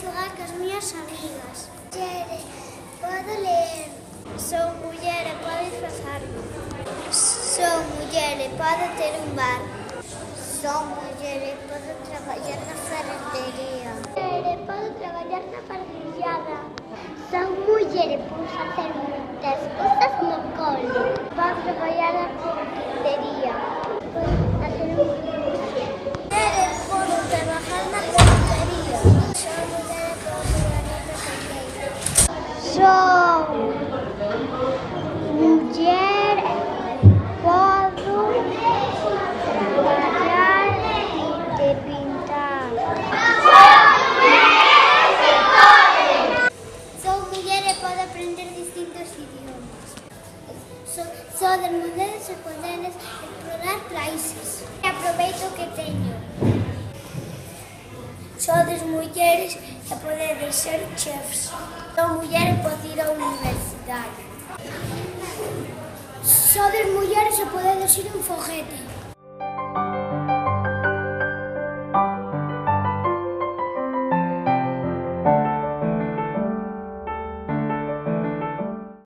xogar cas miñas amigas. Muller, podo ler. Son muller e podo disfrazarme. Son muller e podo ter un bar. Son muller e podo traballar na ferretería. Muller e podo traballar na parrillada. Son muller e podo facer moitas cosas no cole. Podo traballar na ferretería. Podo facer un muller e podo traballar na ferretería. Son muller e podo traballar na ferretería. Son muller podo traballar de pintar. Son muller e podo aprender distintos idiomas. Sodes mulleres e podedes explorar países. Aproveito o que teño. Sodes mulleres e podedes ser chefs. Son muller e podo ir á universidade. Sodes mulleres e podedes ir en foguete.